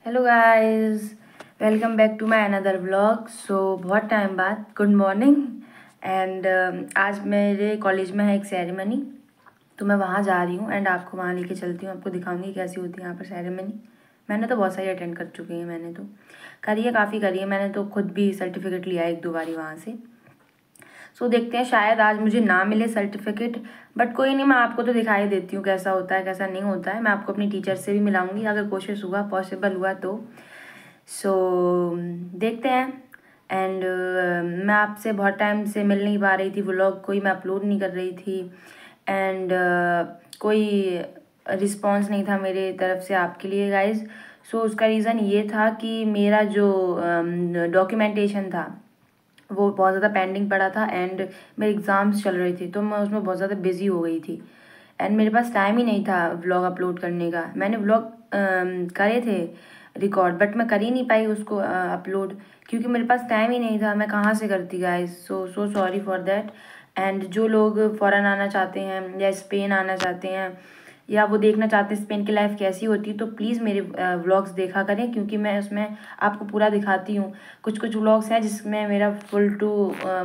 Hello guys, welcome back to my another vlog. बहुत time बाद good morning. And आज मेरे कॉलेज में है एक सेरेमनी, तो मैं वहाँ जा रही हूँ एंड आपको वहाँ लेके चलती हूँ। आपको दिखाऊंगी कैसी होती है यहाँ पर सेरेमनी। मैंने तो बहुत सारी अटेंड कर चुकी हैं, मैंने तो करी है, काफ़ी करी है। मैंने तो खुद भी सर्टिफिकेट लिया है 1-2 बारी वहाँ से। देखते हैं, शायद आज मुझे ना मिले सर्टिफिकेट, बट कोई नहीं, मैं आपको तो दिखाई देती हूँ कैसा होता है कैसा नहीं होता है। मैं आपको अपनी टीचर से भी मिलाऊंगी अगर कोशिश हुआ, पॉसिबल हुआ तो। देखते हैं। एंड मैं आपसे बहुत टाइम से मिल नहीं पा रही थी, व्लॉग कोई मैं अपलोड नहीं कर रही थी। एंड कोई रिस्पॉन्स नहीं था मेरे तरफ से आपके लिए गाइज। उसका रीज़न ये था कि मेरा जो डॉक्यूमेंटेशन था वो बहुत ज़्यादा पेंडिंग पड़ा था एंड मेरे एग्ज़ाम्स चल रहे थे, तो मैं उसमें बहुत ज़्यादा बिजी हो गई थी एंड मेरे पास टाइम ही नहीं था व्लॉग अपलोड करने का। मैंने व्लॉग करे थे रिकॉर्ड, बट मैं कर ही नहीं पाई उसको अपलोड, क्योंकि मेरे पास टाइम ही नहीं था। मैं कहाँ से करती guys. So sorry for that. And जो लोग फ़ॉरेन आना चाहते हैं या स्पेन आना चाहते हैं या वो देखना चाहते हैं स्पेन की लाइफ कैसी होती है, तो प्लीज़ मेरे व्लॉग्स देखा करें, क्योंकि मैं उसमें आपको पूरा दिखाती हूँ। कुछ कुछ व्लॉग्स हैं जिसमें मेरा full to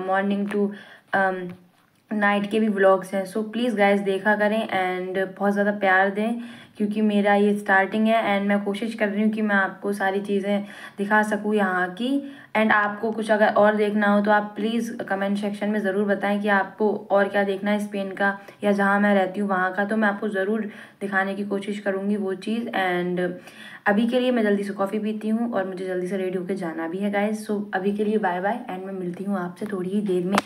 morning to night के भी व्लॉग्स हैं। प्लीज़ गाइस देखा करें एंड बहुत ज़्यादा प्यार दें, क्योंकि मेरा ये स्टार्टिंग है एंड मैं कोशिश कर रही हूँ कि मैं आपको सारी चीज़ें दिखा सकूँ यहाँ की। एंड आपको कुछ अगर और देखना हो तो आप प्लीज़ कमेंट सेक्शन में ज़रूर बताएं कि आपको और क्या देखना है स्पेन का या जहाँ मैं रहती हूँ वहाँ का, तो मैं आपको ज़रूर दिखाने की कोशिश करूँगी वो चीज़। एंड अभी के लिए मैं जल्दी से कॉफ़ी पीती हूँ और मुझे जल्दी से रेडी होकर जाना भी है गाइज। अभी के लिए बाय बाय एंड मैं मिलती हूँ आपसे थोड़ी ही देर में।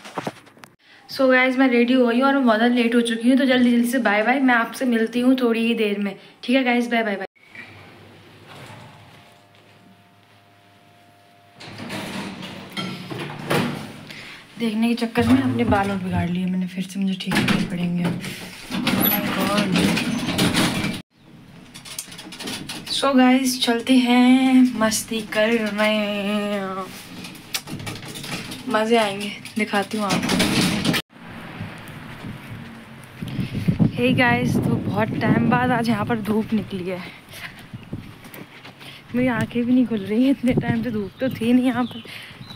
गाइज मैं रेडी हो गई हूँ और मैं बहुत लेट हो चुकी हूँ, तो जल्दी जल्दी से बाय बाय। मैं आपसे मिलती हूँ थोड़ी ही देर में, ठीक है गाइज, बाय बाय बाय। देखने के चक्कर में अपने बाल और बिगाड़ लिए मैंने, फिर से मुझे ठीक करने पड़ेंगे। गाइज चलते हैं, मस्ती कर रहे हैं, मज़े आएंगे, दिखाती हूँ आपको। हे गाइस, तो बहुत टाइम बाद आज यहाँ पर धूप निकली है। मेरी आंखें भी नहीं खुल रही हैं, इतने टाइम से धूप तो थी नहीं यहाँ पर,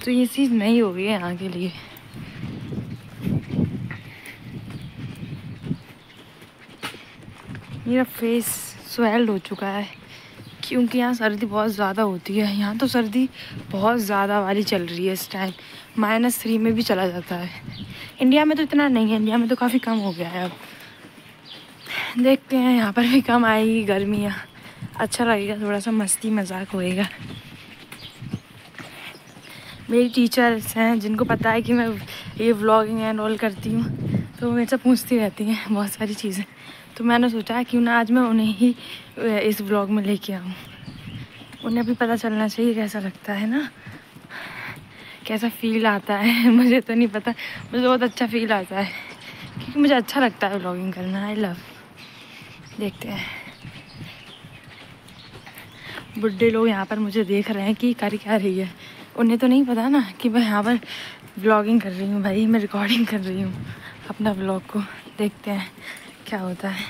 तो ये चीज़ नहीं हो गई है यहाँ के लिए। मेरा फेस स्वेल्ड हो चुका है क्योंकि यहाँ सर्दी बहुत ज़्यादा होती है। यहाँ तो सर्दी बहुत ज़्यादा वाली चल रही है इस टाइम, -3 में भी चला जाता है। इंडिया में तो इतना नहीं है, इंडिया में तो काफ़ी कम हो गया है। अब देखते हैं यहाँ पर भी कम आएगी गर्मियाँ, अच्छा लगेगा, थोड़ा सा मस्ती मजाक होएगा। मेरी टीचर्स हैं जिनको पता है कि मैं ये व्लॉगिंग एंड ऑल करती हूँ, तो मेरे से पूछती रहती हैं बहुत सारी चीज़ें, तो मैंने सोचा क्यों ना आज मैं उन्हें ही इस व्लॉग में लेके आऊँ। उन्हें भी पता चलना चाहिए कैसा लगता है ना, कैसा फील आता है। मुझे तो नहीं पता, मुझे बहुत अच्छा फील आता है क्योंकि मुझे अच्छा लगता है व्लॉगिंग करना। I love. देखते हैं, बुढ़े लोग यहाँ पर मुझे देख रहे हैं कि कर क्या रही है। उन्हें तो नहीं पता ना कि मैं यहाँ पर व्लॉगिंग कर रही हूँ, भाई मैं रिकॉर्डिंग कर रही हूँ अपना व्लॉग को। देखते हैं क्या होता है।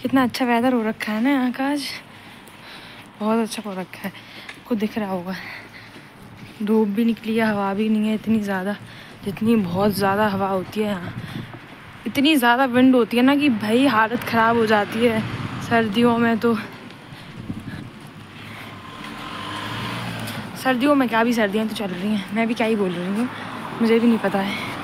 कितना अच्छा वेदर हो रखा है ना यहाँ का आज, बहुत अच्छा हो रखा है, आपको दिख रहा होगा। धूप भी निकली है, हवा भी नहीं है इतनी ज़्यादा, जितनी बहुत ज़्यादा हवा होती है यहाँ। इतनी ज़्यादा विंड होती है ना कि भाई हालत ख़राब हो जाती है सर्दियों में। तो सर्दियों में क्या, भी सर्दियाँ तो चल रही हैं, मैं भी क्या ही बोल रही हूँ, मुझे भी नहीं पता है।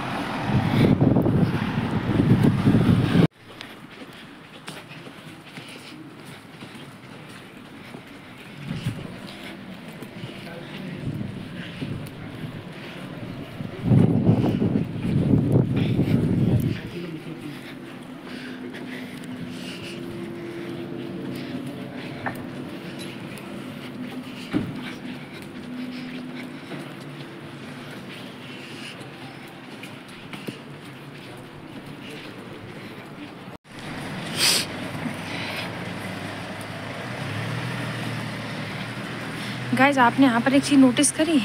गाइज आपने यहाँ पर एक चीज़ नोटिस करी,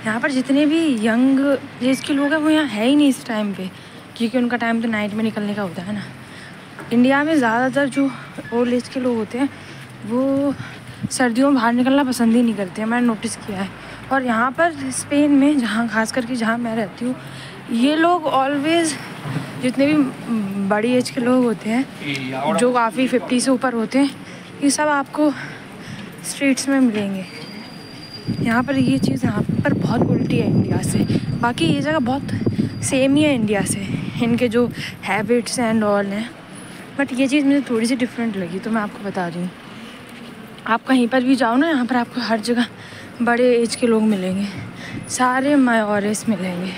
यहाँ पर जितने भी यंग एज के लोग हैं वो यहाँ है ही नहीं इस टाइम पे, क्योंकि उनका टाइम तो नाइट में निकलने का होता है ना। इंडिया में ज़्यादातर जो ओल्ड एज के लोग होते हैं वो सर्दियों में बाहर निकलना पसंद ही नहीं करते हैं, मैंने नोटिस किया है। और यहाँ पर स्पेन में, जहाँ खास करके जहाँ मैं रहती हूँ, ये लोग ऑलवेज़, जितने भी बड़ी एज के लोग होते हैं जो काफ़ी 50 से ऊपर होते हैं, ये सब आपको स्ट्रीट्स में मिलेंगे। यहाँ पर ये चीज़ यहाँ पर बहुत उल्टी है इंडिया से। बाकी ये जगह बहुत सेम ही है इंडिया से, इनके जो हैबिट्स एंड ऑल हैं, बट ये चीज़ मुझे थोड़ी सी डिफरेंट लगी, तो मैं आपको बता रही हूँ। आप कहीं पर भी जाओ ना, यहाँ पर आपको हर जगह बड़े एज के लोग मिलेंगे, सारे मायोरेस मिलेंगे।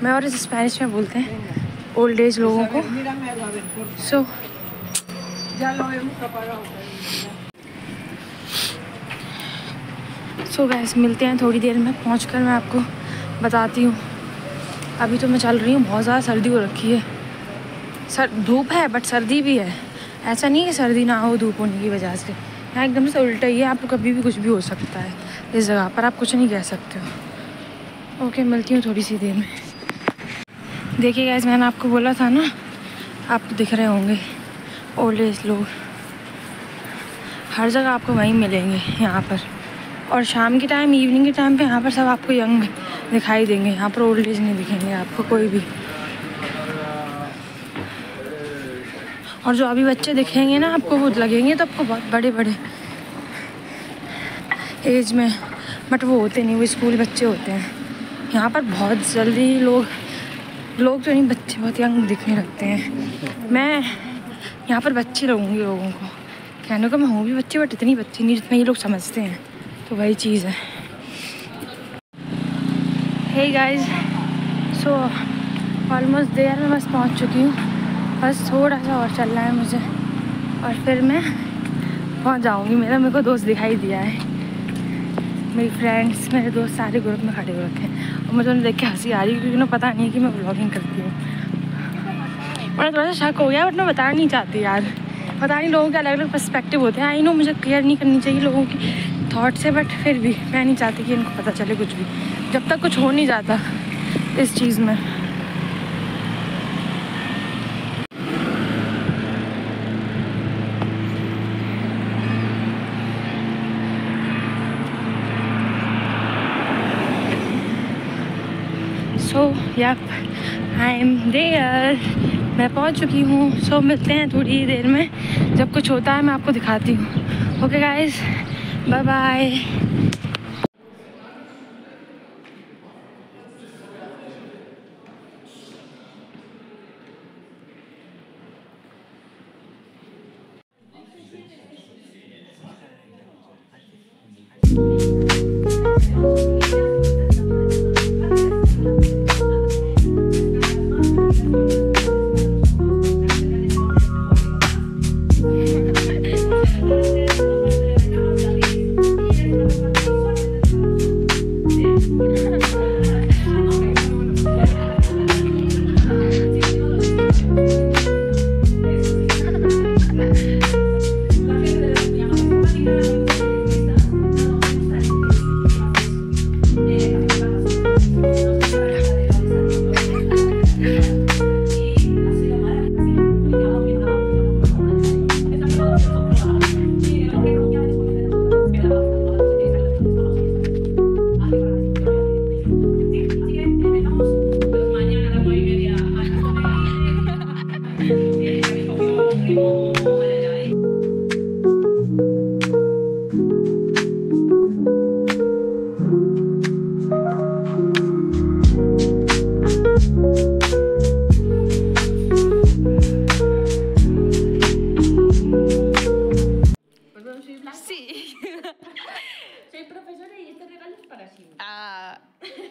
मायोरेस स्पेनिश में बोलते हैं ओल्ड एज लोगों को। सो गाइस, मिलते हैं थोड़ी देर में, पहुंचकर मैं आपको बताती हूँ। अभी तो मैं चल रही हूँ, बहुत ज़्यादा सर्दी हो रखी है। धूप है बट सर्दी भी है। ऐसा नहीं है सर्दी ना हो धूप होने की वजह से, यहाँ एकदम से उल्टा ही है। आपको कभी भी कुछ भी हो सकता है इस जगह पर, आप कुछ नहीं कह सकते हो। ओके, मिलती हूँ थोड़ी सी देर में। देखिए गाइस, मैंने आपको बोला था ना, आपको दिख रहे होंगे ओल्ड एज लोग, हर जगह आपको वहीं मिलेंगे यहाँ पर। और शाम के टाइम, इवनिंग के टाइम पे यहाँ पर सब आपको यंग दिखाई देंगे, यहाँ पर ओल्ड एज नहीं दिखेंगे आपको कोई भी। और जो अभी बच्चे दिखेंगे ना आपको, वो लगेंगे तो आपको बहुत बड़े बड़े एज में, बट वो होते नहीं, वो स्कूल बच्चे होते हैं। यहाँ पर बहुत जल्दी लोग तो नहीं, बच्चे बहुत यंग दिखने लगते हैं। मैं यहाँ पर बच्चे लगूँगी लोगों को, कहने को मैं हूँ भी बच्चे, बट इतनी बच्ची नहीं जितना ये लोग समझते हैं, तो वही चीज़ है। Hey guys, so almost there, मैं बस पहुँच चुकी हूँ। बस थोड़ा सा और चलना है मुझे और फिर मैं पहुँच जाऊँगी। मेरे को दोस्त दिखाई दिया है, मेरी फ्रेंड्स, मेरे दोस्त सारे ग्रुप में खड़े हो रखे हैं और मुझे उन्हें देख के हंसी आ रही है, क्योंकि उन्हें पता नहीं है कि मैं व्लॉगिंग करती हूँ। उन्हें थोड़ा सा शक हो गया, बट मैं बताना नहीं चाहती यार। पता नहीं, लोगों के अलग अलग पर्सपेक्टिव होते हैं। आई नो मुझे केयर नहीं करनी चाहिए लोगों की थॉट से, बट फिर भी मैं नहीं चाहती कि इनको पता चले कुछ भी, जब तक कुछ हो नहीं जाता इस चीज़ में। So yup, I am there, मैं पहुंच चुकी हूँ। सो मिलते हैं थोड़ी देर में, जब कुछ होता है मैं आपको दिखाती हूँ। Okay guys, bye bye.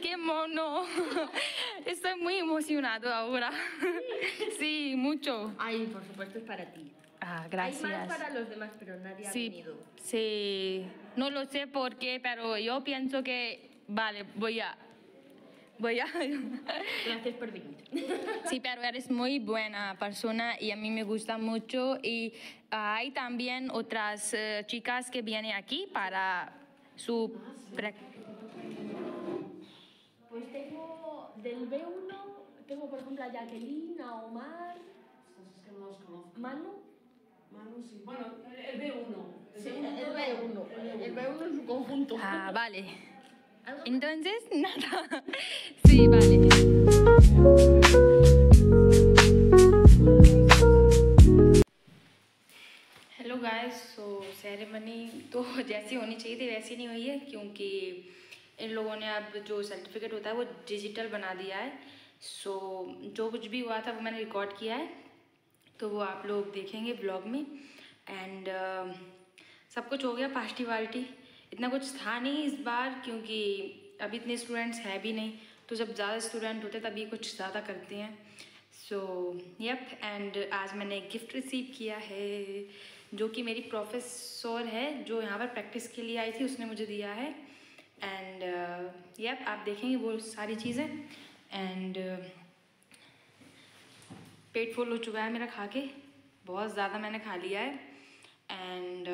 ¡Qué mono! Estoy muy emocionado ahora. Sí, mucho. Ay, por supuesto es para ti. Ah, gracias. Hay más para los demás, pero nadie ha venido. Sí, no lo sé por qué, pero yo pienso que, vale, voy a... Gracias por venir. Sí, pero eres muy buena persona y a mí me gusta mucho. Y hay también otras chicas que vienen aquí para su... Pues tengo del B1, tengo por ejemplo a Jacqueline, a Omar. Es que no los conozco. ¿Manu? Manu sí. Bueno, el B1. Sí, el B1. El B1 en su conjunto. Ah, vale. Entonces, nada. Sí, vale. Hello guys, so ceremony तो जैसी होनी चाहिए थी वैसी नहीं हुई है, क्योंकि इन लोगों ने अब जो सर्टिफिकेट होता है वो डिजिटल बना दिया है। सो जो कुछ भी हुआ था वो मैंने रिकॉर्ड किया है, तो वो आप लोग देखेंगे ब्लॉग में। एंड सब कुछ हो गया, पार्टी वार्टी इतना कुछ था नहीं इस बार, क्योंकि अभी इतने स्टूडेंट्स हैं भी नहीं, तो जब ज़्यादा स्टूडेंट होते तभी कुछ ज़्यादा करते हैं। सो यप, एंड आज मैंने एक गिफ्ट रिसीव किया है, जो कि मेरी प्रोफेसर है जो यहाँ पर प्रैक्टिस के लिए आई थी, उसने मुझे दिया है। एंड यप, आप देखेंगे वो सारी चीज़ें। एंड पेट फुल हो चुका है मेरा खा के, बहुत ज़्यादा मैंने खा लिया है। एंड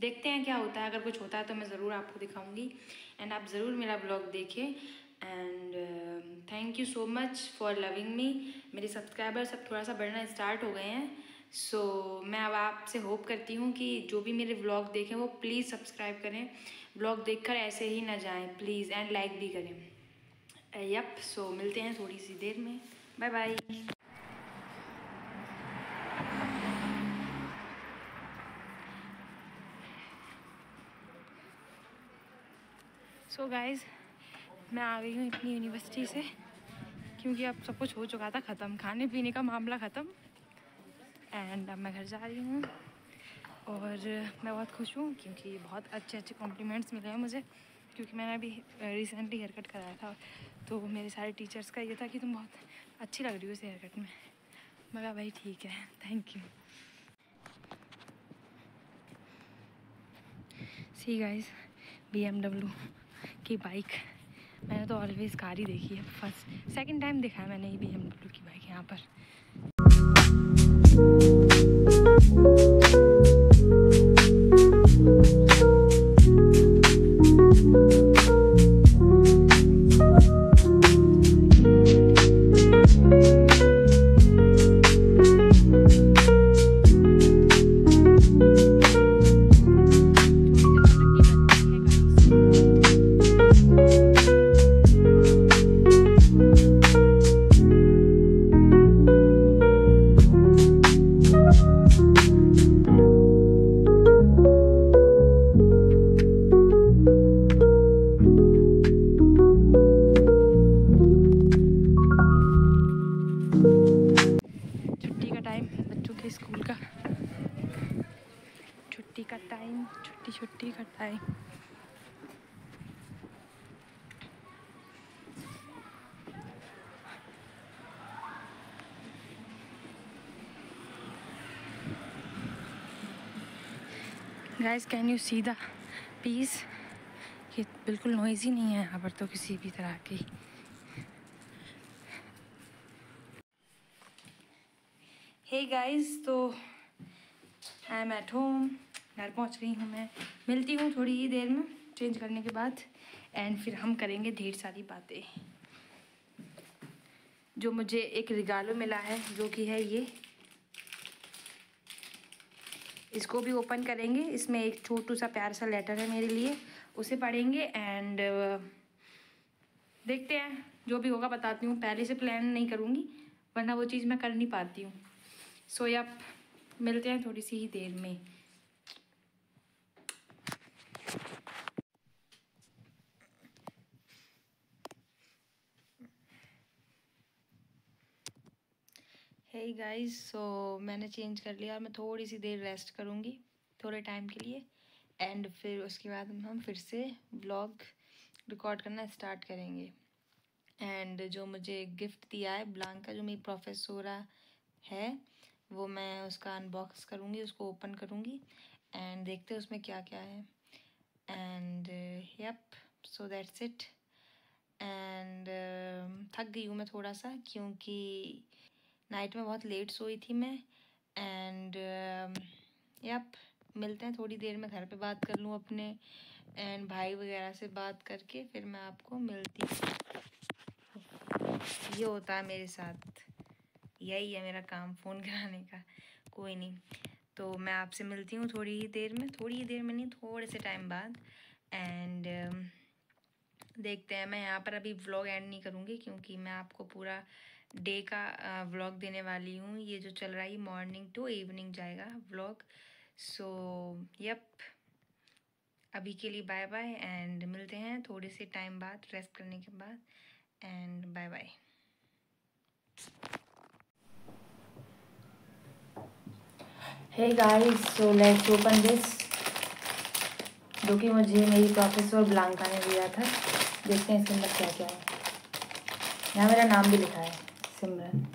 देखते हैं क्या होता है, अगर कुछ होता है तो मैं ज़रूर आपको दिखाऊंगी। एंड आप ज़रूर मेरा ब्लॉग देखें। And thank you so much for loving me. मेरे सब्सक्राइबर्स अब थोड़ा सा बढ़ना स्टार्ट हो गए हैं। सो मैं अब आपसे होप करती हूँ कि जो भी मेरे व्लॉग देखें वो प्लीज़ सब्सक्राइब करें, व्लॉग देखकर ऐसे ही ना जाएं प्लीज़, एंड लाइक भी करें। यप, सो मिलते हैं थोड़ी सी देर में। Bye bye. सो गाइज़, मैं आ गई हूँ अपनी यूनिवर्सिटी से, क्योंकि अब सब कुछ हो चुका था ख़त्म, खाने पीने का मामला ख़त्म। एंड अब मैं घर जा रही हूँ और मैं बहुत खुश हूँ, क्योंकि बहुत अच्छे अच्छे कॉम्प्लीमेंट्स मिले हैं मुझे, क्योंकि मैंने अभी रिसेंटली हेयर कट कराया था। तो मेरे सारे टीचर्स का ये था कि तुम बहुत अच्छी लग रही हो इस हेयर कट में। मैं कहा भाई ठीक है, thank you. See guys, BMW की बाइक, मैंने तो ऑलवेज कार ही देखी है, फर्स्ट सेकंड टाइम देखा है मैंने ये BMW की बाइक यहाँ पर। स्कूल का छुट्टी का टाइम, छुट्टी का time. Guys, can you see the peace? ये बिल्कुल नॉइज़ी नहीं है यहाँ पर तो किसी भी तरह की। हे गाइस, तो आई एम एट होम, घर पहुँच रही हूँ मैं। मिलती हूँ थोड़ी ही देर में चेंज करने के बाद, एंड फिर हम करेंगे ढेर सारी बातें। जो मुझे एक रिगालो मिला है, जो कि है ये, इसको भी ओपन करेंगे। इसमें एक छोटू सा प्यार सा लेटर है मेरे लिए, उसे पढ़ेंगे। एंड देखते हैं, जो भी होगा बताती हूँ। पहले से प्लान नहीं करूँगी, वरना वो चीज़ मैं कर नहीं पाती हूँ। सो यप, मिलते हैं थोड़ी सी ही देर में। हे गाइस, सो मैंने चेंज कर लिया और मैं थोड़ी सी देर रेस्ट करूँगी, थोड़े टाइम के लिए। एंड फिर उसके बाद हम फिर से व्लॉग रिकॉर्ड करना स्टार्ट करेंगे। एंड जो मुझे गिफ्ट दिया है ब्लांका, जो मेरी प्रोफेसोरा है, वो मैं उसका अनबॉक्स करूँगी, उसको ओपन करूँगी एंड देखते हैं उसमें क्या क्या है। And yup, so that's it. And थक गई हूँ मैं थोड़ा सा, क्योंकि नाइट में बहुत लेट सोई थी मैं। एंड यप, मिलते हैं थोड़ी देर में, घर पे बात कर लूँ अपने एंड भाई वगैरह से बात करके फिर मैं आपको मिलती हूँ। ये होता है मेरे साथ, यही है मेरा काम, फ़ोन कराने का। कोई नहीं, तो मैं आपसे मिलती हूँ थोड़ी ही देर में नहीं, थोड़े से टाइम बाद। एंड देखते हैं। मैं यहाँ पर अभी व्लॉग एंड नहीं करूँगी क्योंकि मैं आपको पूरा डे का व्लॉग देने वाली हूँ। ये जो चल रहा है मॉर्निंग टू इवनिंग जाएगा व्लॉग। सो यप, अभी के लिए बाय बाय एंड मिलते हैं थोड़े से टाइम बाद रेस्ट करने के बाद। And bye bye. Hey guys, so let's open this, जो कि मुझे मेरी प्रोफेसर ब्लांका ने दिया था। देखते हैं इसके अंदर क्या क्या है। यहाँ मेरा नाम भी लिखा है, सिमरन।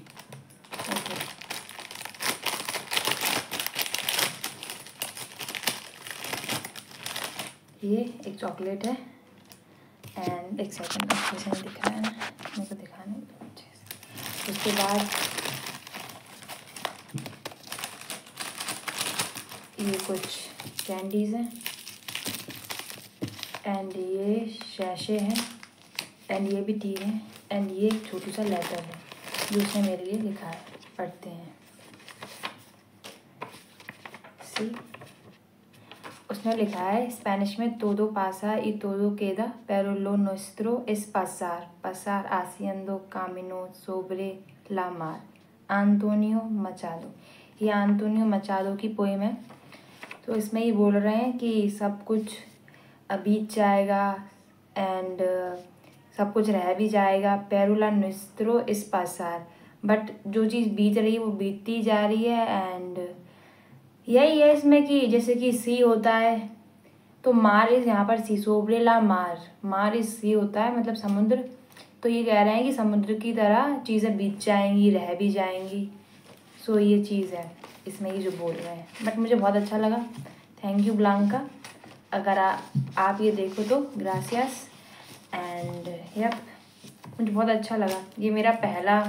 ओके, ये एक चॉकलेट है। एंड एक सेकंड, अच्छे से नहीं दिखा है ना, मेरे को दिखाने अच्छे से। उसके बाद ये कुछ कैंडीज़ हैं एंड ये शैशे हैं एंड ये भी टी है एंड ये एक छोटू सा लेटर है जो उसने मेरे लिए लिखा है। पढ़ते हैं। सी, उसने लिखा है स्पेनिश में, todo pasa y todo queda pero lo nuestro es pasar haciendo camino sobre la mar। Antonio Machado. ये एंटोनियो मचाडो की पोएम है। तो इसमें ये बोल रहे हैं कि सब कुछ बीत जाएगा एंड सब कुछ रह भी जाएगा, पेरुला नुस्त्रो इस पासार, बट जो चीज़ बीत रही है वो बीतती जा रही है। एंड यही है इसमें कि जैसे कि सी होता है तो मार इस, यहाँ पर सी सोब्रेला मार इस सी होता है, मतलब समुद्र। तो ये कह रहे हैं कि समुद्र की तरह चीज़ें बीत जाएंगी, रह भी जाएंगी। सो ये चीज़ है इसमें, ये जो बोल रहे हैं। बट मुझे बहुत अच्छा लगा, थैंक यू ब्लांका। अगर आप ये देखो तो ग्रासियस। एंड यप, मुझे बहुत अच्छा लगा। ये मेरा पहला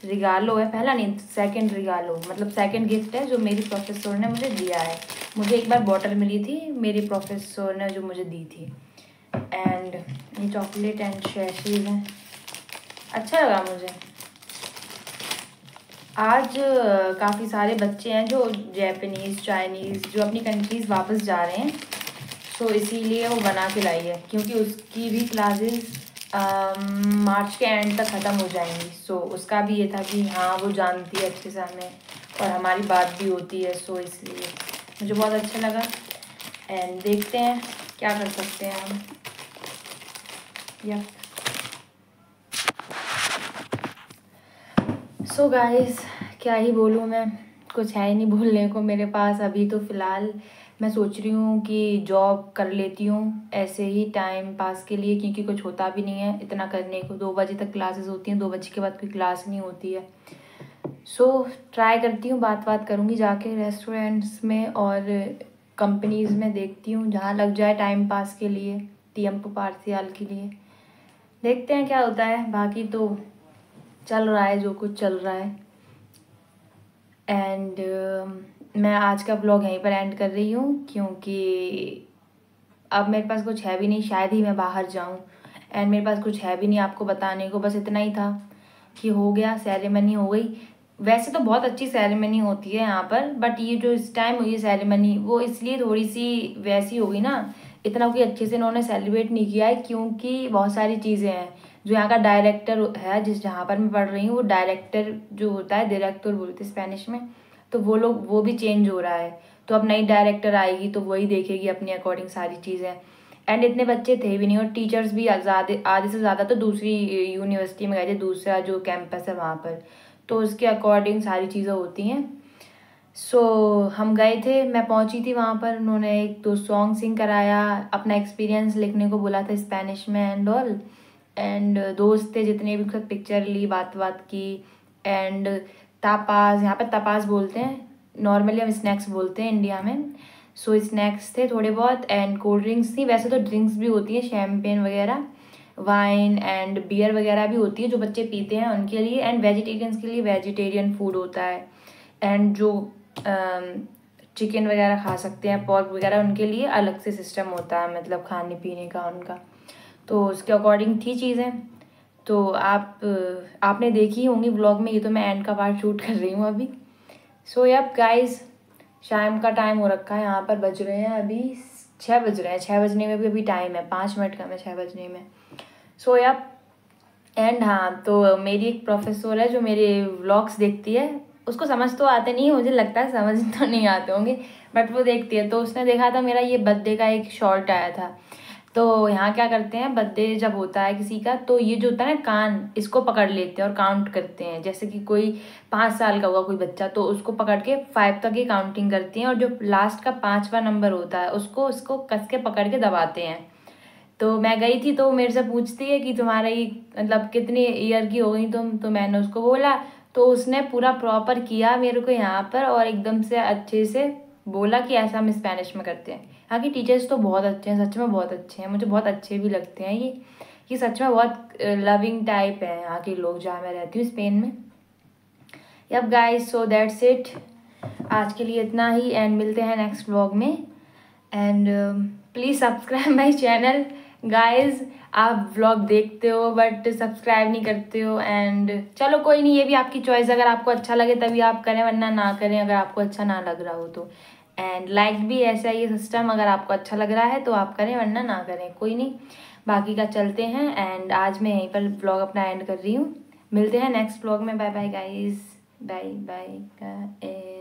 रिगालो है, पहला नहीं सेकंड रिगालो, मतलब सेकंड गिफ्ट है जो मेरी प्रोफेसर ने मुझे दिया है। मुझे एक बार बॉटल मिली थी, मेरी प्रोफेसर ने जो मुझे दी थी। एंड ये चॉकलेट एंड शैशीज हैं, अच्छा लगा मुझे। आज काफ़ी सारे बच्चे हैं जो जापानीज़ चाइनीज़ जो अपनी कंट्रीज़ वापस जा रहे हैं, सो इसीलिए वो बना के लाई है क्योंकि उसकी भी क्लासेस मार्च के एंड तक ख़त्म हो जाएंगी। सो उसका भी ये था कि हाँ वो जानती है अच्छे से हमें और हमारी बात भी होती है, सो इसलिए मुझे बहुत अच्छा लगा। एंड देखते हैं क्या कर सकते हैं हम। या सो गाइस, क्या ही बोलूँ मैं, कुछ है ही नहीं बोलने को मेरे पास अभी। तो फ़िलहाल मैं सोच रही हूँ कि जॉब कर लेती हूँ ऐसे ही टाइम पास के लिए, क्योंकि कुछ होता भी नहीं है इतना करने को। 2 बजे तक क्लासेस होती हैं, 2 बजे के बाद कोई क्लास नहीं होती है। सो ट्राई करती हूँ, बात करूँगी जाके रेस्टोरेंट्स में और कंपनीज़ में, देखती हूँ जहाँ लग जाए टाइम पास के लिए, टिएम्पो पार्शियल के लिए। देखते हैं क्या होता है। बाकी तो चल रहा है जो कुछ चल रहा है। एंड मैं आज का ब्लॉग यहीं पर एंड कर रही हूँ क्योंकि अब मेरे पास कुछ है भी नहीं, शायद ही मैं बाहर जाऊँ। एंड मेरे पास कुछ है भी नहीं आपको बताने को, बस इतना ही था कि हो गया, सेरेमनी हो गई। वैसे तो बहुत अच्छी सेरेमनी होती है यहाँ पर, बट ये जो इस टाइम हुई है सेरेमनी वो इसलिए थोड़ी सी वैसी हो गई ना, इतना कोई अच्छे से इन्होंने सेलिब्रेट नहीं किया है क्योंकि बहुत सारी चीज़ें हैं। जो यहाँ का डायरेक्टर है, जहाँ पर मैं पढ़ रही हूँ, वो डायरेक्टर जो होता है, डायरेक्टर बोलते हैं स्पेनिश में, तो वो भी चेंज हो रहा है। तो अब नई डायरेक्टर आएगी तो वही देखेगी अपने अकॉर्डिंग सारी चीज़ें। एंड इतने बच्चे थे भी नहीं और टीचर्स भी आधे से ज़्यादा तो दूसरी यूनिवर्सिटी में गए थे, दूसरा जो कैंपस है वहाँ पर, तो उसके अकॉर्डिंग सारी चीज़ें होती हैं। सो हम गए थे, मैं पहुंची थी वहाँ पर, उन्होंने 1-2 सॉन्ग सिंग कराया, अपना एक्सपीरियंस लिखने को बोला था स्पेनिश में एंड ऑल। एंड दोस्त थे जितने भी, खुद पिक्चर ली, बात की। एंड तापास, यहाँ पर तपास बोलते हैं, नॉर्मली हम स्नैक्स बोलते हैं इंडिया में। सो स्नैक्स थे थोड़े बहुत एंड कोल्ड ड्रिंक्स थी। वैसे तो ड्रिंक्स भी होती हैं, शैम्पेन वगैरह, वाइन एंड बियर वगैरह भी होती है जो बच्चे पीते हैं उनके लिए। एंड वेजिटेरियंस के लिए वेजिटेरियन फूड होता है। एंड जो चिकन वगैरह खा सकते हैं, पॉर्क वगैरह, उनके लिए अलग से सिस्टम होता है, मतलब खाने पीने का उनका। तो उसके अकॉर्डिंग थी चीज़ें। तो आपने देखी होंगी व्लॉग में, ये तो मैं एंड का पार्ट शूट कर रही हूँ अभी। सो यप गाइस, शाम का टाइम हो रखा है, यहाँ पर बज रहे हैं अभी 6 बज रहे हैं। 6 बजने में भी अभी टाइम है, 5 मिनट कम है 6 बजने में। सो या एंड हाँ, तो मेरी एक प्रोफेसर है जो मेरे व्लॉग्स देखती है, उसको समझ तो आते नहीं, मुझे लगता है समझ तो नहीं आते होंगे, बट वो देखती है। तो उसने देखा था मेरा ये बर्थडे का एक शॉर्ट आया था। तो यहाँ क्या करते हैं, बर्थडे जब होता है किसी का, तो ये जो होता है ना कान, इसको पकड़ लेते हैं और काउंट करते हैं। जैसे कि कोई 5 साल का होगा कोई बच्चा, तो उसको पकड़ के 5 तक ही काउंटिंग करती हैं, और जो लास्ट का 5वां नंबर होता है उसको कस के पकड़ के दबाते हैं। तो मैं गई थी, तो मेरे से पूछती है कि तुम्हारा ये मतलब कितनी ईयर की हो गई तुम, तो मैंने उसको बोला, तो उसने पूरा प्रॉपर किया मेरे को यहाँ पर, और एकदम से अच्छे से बोला कि ऐसा हम स्पेनिश में करते हैं। यहाँ की टीचर्स तो बहुत अच्छे हैं, सच में बहुत अच्छे हैं, मुझे बहुत अच्छे भी लगते हैं ये सच में बहुत लविंग टाइप है यहाँ के लोग, जहाँ मैं रहती हूँ स्पेन में। Yup guys, so that's it, आज के लिए इतना ही, एंड मिलते हैं नेक्स्ट व्लॉग में। And please subscribe my channel guys. आप व्लॉग देखते हो बट सब्सक्राइब नहीं करते हो, एंड चलो कोई नहीं, ये भी आपकी चॉइस, अगर आपको अच्छा लगे तभी आप करें, वरना ना करें अगर आपको अच्छा ना लग रहा हो तो। एंड लाइक भी ऐसा ही सिस्टम, अगर आपको अच्छा लग रहा है तो आप करें, वरना ना करें, कोई नहीं, बाकी का चलते हैं। एंड आज मैं यहीं पर व्लॉग अपना एंड कर रही हूँ, मिलते हैं नेक्स्ट व्लॉग में। Bye bye guys, bye bye.